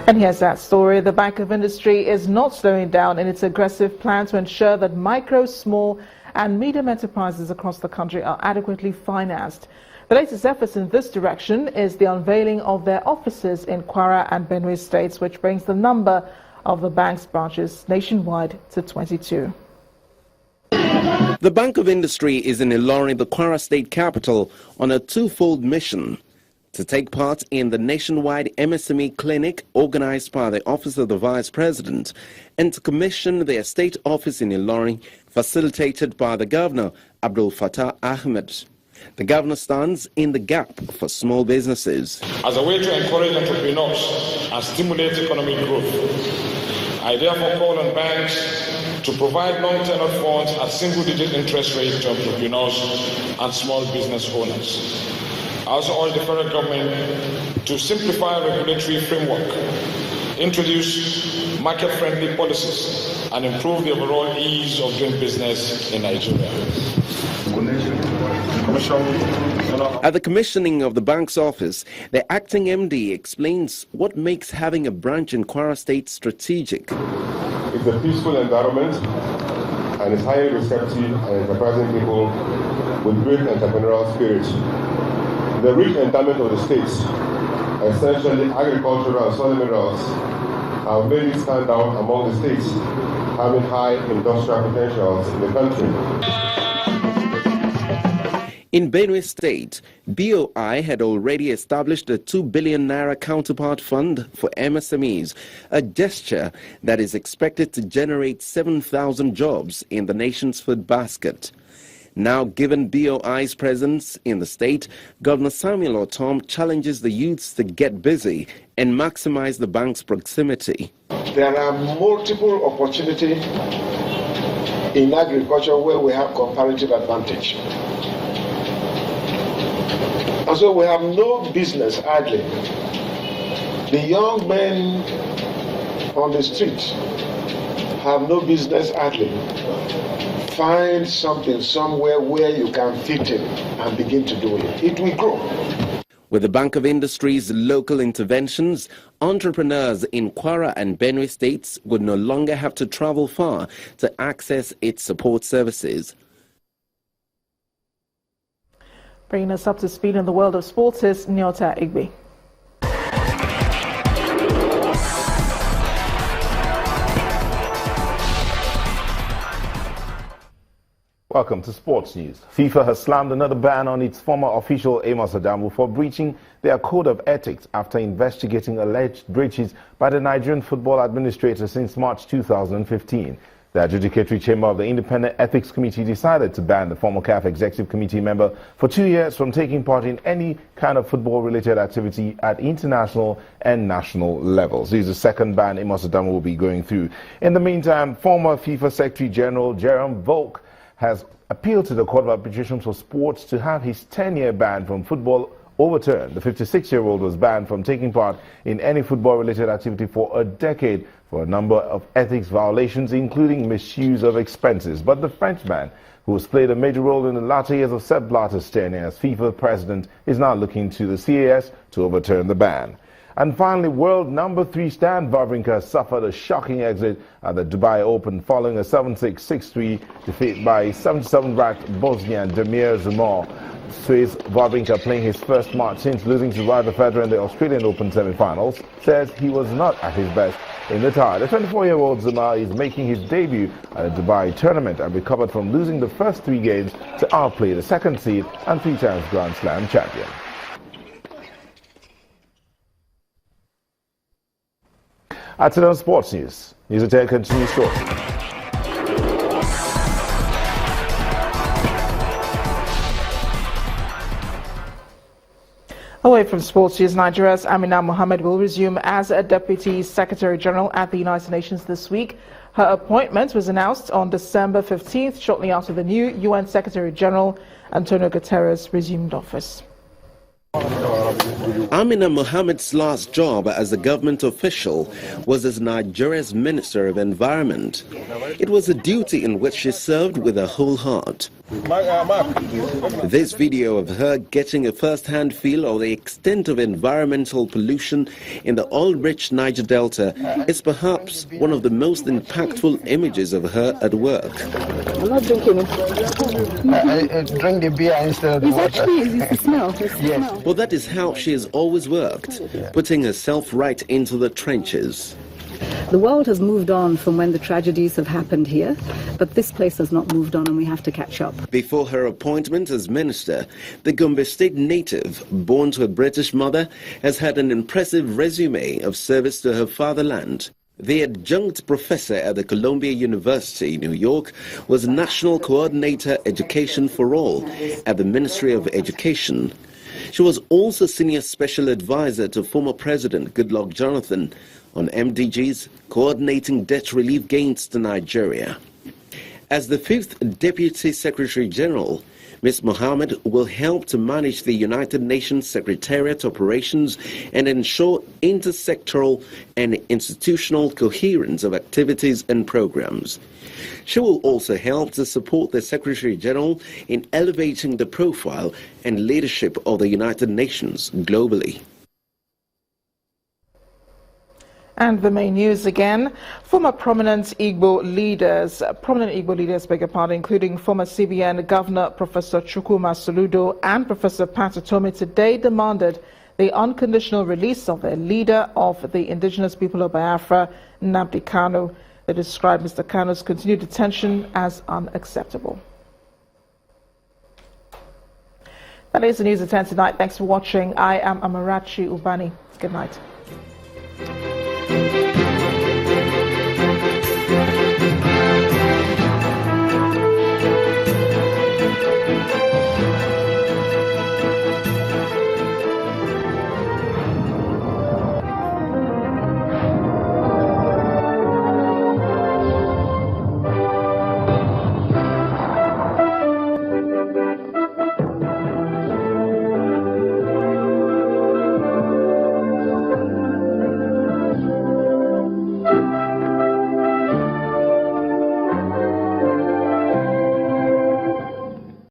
And here's that story. The Bank of Industry is not slowing down in its aggressive plan to ensure that micro, small and medium enterprises across the country are adequately financed. The latest efforts in this direction is the unveiling of their offices in Kwara and Benue states, which brings the number of the bank's branches nationwide to 22. The Bank of Industry is in Ilorin, the Kwara state capital, on a twofold mission: to take part in the nationwide MSME clinic organized by the Office of the Vice President, and to commission their state office in Ilorin, facilitated by the Governor, Abdul Fattah Ahmed. The Governor stands in the gap for small businesses. As a way to encourage entrepreneurs and stimulate economic growth, I therefore call on banks to provide long-tenor funds at single-digit interest rates to entrepreneurs and small business owners. I also urge the federal government to simplify regulatory framework, introduce market-friendly policies, and improve the overall ease of doing business in Nigeria. At the commissioning of the bank's office, the acting MD explains what makes having a branch in Kwara State strategic. It's a peaceful environment and it's highly receptive and enterprising people with great entrepreneurial spirit. The rich endowment of the states, essentially agricultural and soil minerals, have made it stand out among the states having high industrial potentials in the country. In Benue State, BOI had already established a 2 billion naira counterpart fund for MSMEs, a gesture that is expected to generate 7,000 jobs in the nation's food basket. Now, given BOI's presence in the state, Governor Samuel Ortom challenges the youths to get busy and maximize the bank's proximity. There are multiple opportunities in agriculture where we have comparative advantage. And so we have no business idling. The young men on the street have no business idling. Find something somewhere where you can fit in and begin to do it. It will grow. With the Bank of Industry's local interventions, entrepreneurs in Kwara and Benue states would no longer have to travel far to access its support services. Bringing us up to speed in the world of sports is Nyota Igbe. Welcome to Sports News. FIFA has slammed another ban on its former official Adamu for breaching their code of ethics after investigating alleged breaches by the Nigerian Football Administrator since March 2015. The Adjudicatory Chamber of the Independent Ethics Committee decided to ban the former CAF Executive Committee member for 2 years from taking part in any kind of football-related activity at international and national levels. This is the second ban Adamu will be going through. In the meantime, former FIFA Secretary General Jerome Volk has appealed to the Court of Arbitration for Sports to have his 10-year ban from football overturned. The 56-year-old was banned from taking part in any football-related activity for a decade for a number of ethics violations, including misuse of expenses. But the Frenchman, who has played a major role in the latter years of Sepp Blatter's tenure as FIFA president, is now looking to the CAS to overturn the ban. And finally, world number 3 Stan Wawrinka suffered a shocking exit at the Dubai Open following a 7-6, 6-3 defeat by 77-ranked Bosnian Demir Zumor. Swiss Wawrinka, playing his first match since losing to Roger Federer in the Australian Open semi-finals, says he was not at his best in the tie. The 24-year-old Zumor is making his debut at the Dubai tournament and recovered from losing the first 3 games to outplay the second seed and 3-time Grand Slam champion. At today's Sports News. News at 10 continues shortly. Away from sports news, Nigeria's Amina Mohammed will resume as a Deputy Secretary General at the United Nations this week. Her appointment was announced on December 15th, shortly after the new UN Secretary General, Antonio Guterres, resumed office. Amina Mohammed's last job as a government official was as Nigeria's Minister of Environment. It was a duty in which she served with her whole heart. This video of her getting a first-hand feel of the extent of environmental pollution in the oil-rich Niger Delta is perhaps one of the most impactful images of her at work. I'm not drinking it. I drink the beer instead of the water. It's the smell. Yes. Well, that is how she has always worked, putting herself right into the trenches. The world has moved on from when the tragedies have happened here, but this place has not moved on and we have to catch up. Before her appointment as minister, the Gombe State native, born to a British mother, has had an impressive resume of service to her fatherland. The adjunct professor at the Columbia University, New York, was National Coordinator Education for All at the Ministry of Education. She was also senior special advisor to former President Goodluck Jonathan on MDGs, coordinating debt relief gains to Nigeria. As the 5th Deputy Secretary General, Ms. Mohammed will help to manage the United Nations Secretariat operations and ensure intersectoral and institutional coherence of activities and programs. She will also help to support the Secretary General in elevating the profile and leadership of the United Nations globally. And the main news again. Former prominent Igbo leaders, including former CBN Governor Professor Chukwuma Soludo and Professor Pat Atome, today demanded the unconditional release of the leader of the indigenous people of Biafra, Nnamdi Kanu. They described Mr. Kanu's continued detention as unacceptable. That is the news at 10 tonight. Thanks for watching. I am Amarachi Ubani. Good night.